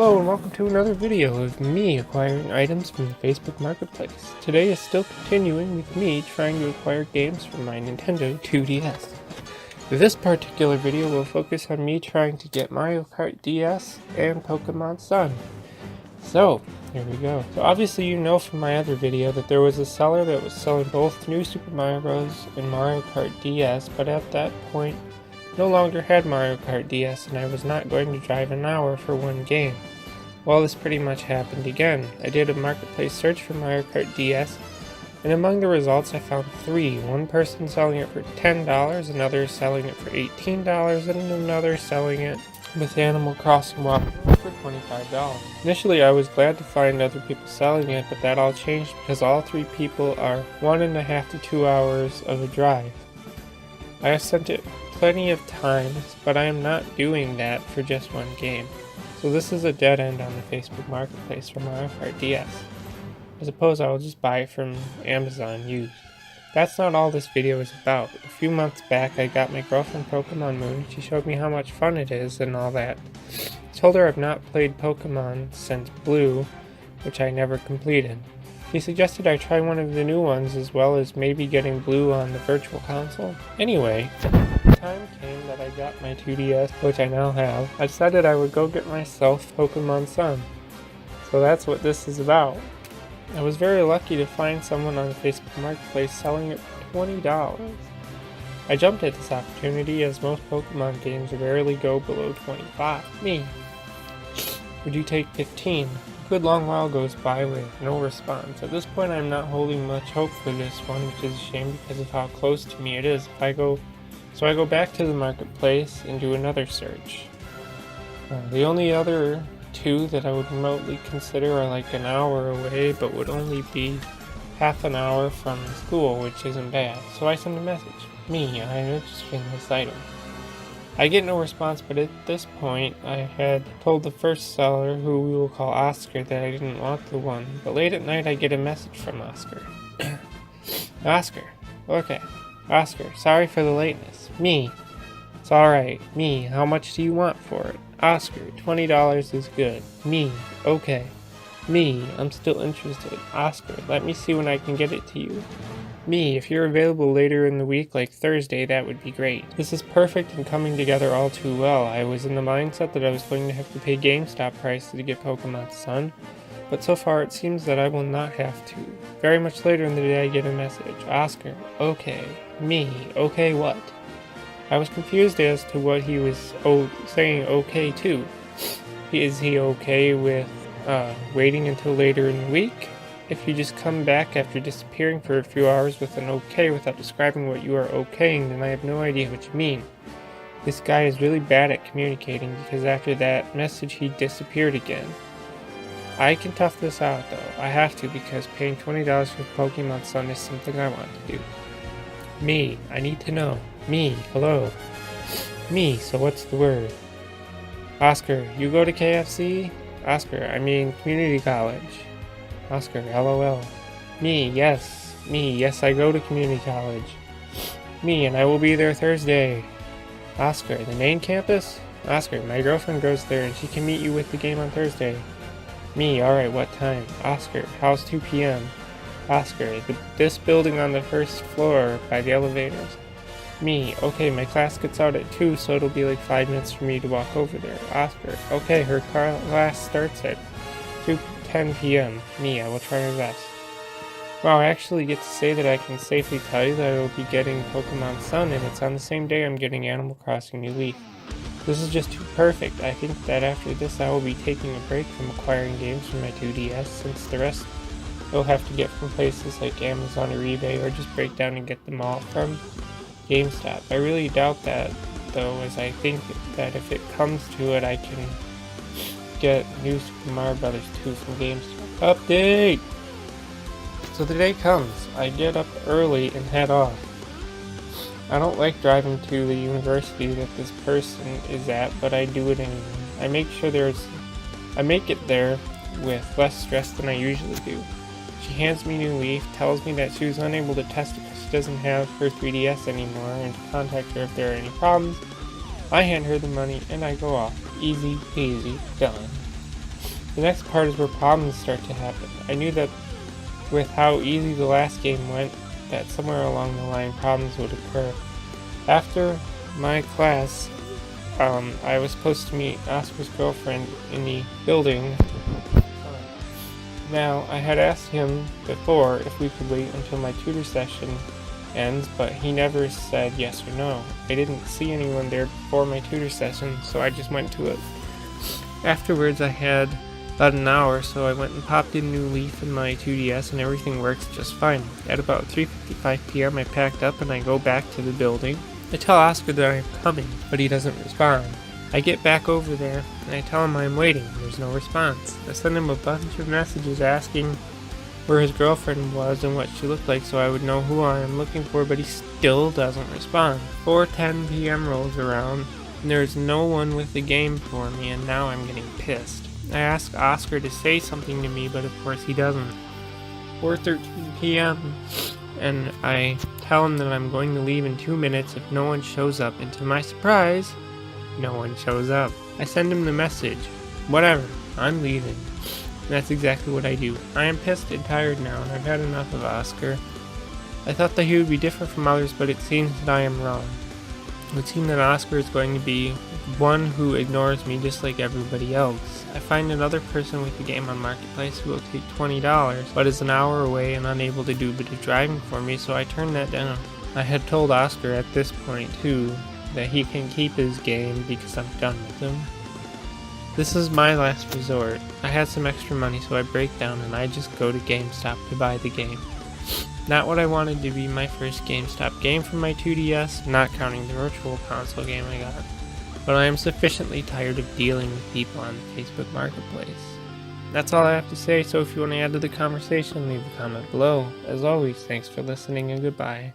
Hello and welcome to another video of me acquiring items from the Facebook Marketplace. Today is still continuing with me trying to acquire games for my Nintendo 2DS. This particular video will focus on me trying to get Mario Kart DS and Pokemon Sun. So, here we go. So obviously you know from my other video that there was a seller that was selling both New Super Mario Bros. And Mario Kart DS, but at that point no longer had Mario Kart DS and I was not going to drive an hour for one game. Well, this pretty much happened again. I did a marketplace search for Mario Kart DS, and among the results I found three. One person selling it for $10, another selling it for $18, and another selling it with Animal Crossing walkthrough for $25. Initially I was glad to find other people selling it, but that all changed because all three people are 1.5 to 2 hours of a drive. I have sent it plenty of times, but I am not doing that for just one game. So this is a dead end on the Facebook Marketplace for Mario Kart DS. I suppose I will just buy it from Amazon used. That's not all this video is about. A few months back I got my girlfriend Pokemon Moon. She showed me how much fun it is and all that. I told her I've not played Pokemon since Blue, which I never completed. She suggested I try one of the new ones as well as maybe getting Blue on the Virtual Console. Anyway, the time came that I got my 2DS, which I now have. I decided I would go get myself Pokemon Sun. So that's what this is about. I was very lucky to find someone on the Facebook Marketplace selling it for $20. I jumped at this opportunity as most Pokemon games rarely go below $25. Me. Would you take 15? A good long while goes by with no response. At this point I'm not holding much hope for this one, which is a shame because of how close to me it is. So I go back to the marketplace and do another search. The only other two that I would remotely consider are like an hour away, but would only be half an hour from school, which isn't bad. So I send a message. Me, I'm interested in this item. I get no response, but at this point I had told the first seller, who we will call Oscar, that I didn't want the one. But late at night I get a message from Oscar. Oscar. Okay. Oscar, sorry for the lateness. Me. It's alright. Me, how much do you want for it? Oscar, $20 is good. Me. Okay. Me, I'm still interested. Oscar, let me see when I can get it to you. Me, if you're available later in the week, like Thursday, that would be great. This is perfect and coming together all too well. I was in the mindset that I was going to have to pay GameStop prices to get Pokemon Sun, but so far it seems that I will not have to. Very much later in the day I get a message. Oscar, okay. Me, okay what? I was confused as to what he was saying okay to. Is he okay with waiting until later in the week? If you just come back after disappearing for a few hours with an okay without describing what you are okaying, then I have no idea what you mean. This guy is really bad at communicating because after that message he disappeared again. I can tough this out though. I have to because paying $20 for Pokemon Sun is something I want to do. Me, I need to know. Me, hello. Me, so what's the word? Oscar, you go to KFC? Oscar, I mean community college. Oscar, LOL. Me, yes. Me, yes, I go to community college. Me, and I will be there Thursday. Oscar, the main campus? Oscar, my girlfriend goes there and she can meet you with the game on Thursday. Me, alright, what time? Oscar, how's 2 p.m.? Oscar, this building on the first floor by the elevators. Me, okay, my class gets out at 2, so it'll be like 5 minutes for me to walk over there. Oscar, okay, her class starts at 2:10 p.m. Me, I will try my best. Wow, I actually get to say that I can safely tell you that I will be getting Pokemon Sun, and it's on the same day I'm getting Animal Crossing New Leaf. This is just too perfect. I think that after this I will be taking a break from acquiring games for my 2DS, since the rest I'll have to get from places like Amazon or eBay, or just break down and get them all from GameStop. I really doubt that though, as I think that if it comes to it I can get New Super Mario Bros. 2 from GameStop. Update! So the day comes. I get up early and head off. I don't like driving to the university that this person is at, but I do it anyway. I make it there with less stress than I usually do. She hands me New Leaf, tells me that she was unable to test it because she doesn't have her 3DS anymore, and to contact her if there are any problems. I hand her the money and I go off. Easy peasy, done. The next part is where problems start to happen. I knew that with how easy the last game went, that somewhere along the line problems would occur. After my class, I was supposed to meet Oscar's girlfriend in the building. Now, I had asked him before if we could wait until my tutor session ends, but he never said yes or no. I didn't see anyone there before my tutor session, so I just went to it. Afterwards, I had about an hour, so I went and popped in New Leaf in my 2DS and everything works just fine. At about 3:55 p.m. I packed up and I go back to the building. I tell Oscar that I'm coming, but he doesn't respond. I get back over there and I tell him I'm waiting. There's no response. I send him a bunch of messages asking where his girlfriend was and what she looked like so I would know who I am looking for, but he still doesn't respond. 4:10 p.m. rolls around and there's no one with the game for me, and now I'm getting pissed. I ask Oscar to say something to me, but of course he doesn't. 4:13 p.m. and I tell him that I'm going to leave in 2 minutes if no one shows up, and to my surprise, no one shows up. I send him the message. Whatever, I'm leaving. And that's exactly what I do. I am pissed and tired now, and I've had enough of Oscar. I thought that he would be different from others, but it seems that I am wrong. It would seem that Oscar is going to be one who ignores me just like everybody else. I find another person with the game on Marketplace who will take $20, but is an hour away and unable to do a bit of driving for me, so I turn that down. I had told Oscar at this point, too, that he can keep his game because I'm done with him. This is my last resort. I had some extra money, so I break down and I just go to GameStop to buy the game. Not what I wanted to be my first GameStop game from my 2DS, not counting the virtual console game I got. But I am sufficiently tired of dealing with people on the Facebook Marketplace. That's all I have to say, so if you want to add to the conversation, leave a comment below. As always, thanks for listening and goodbye.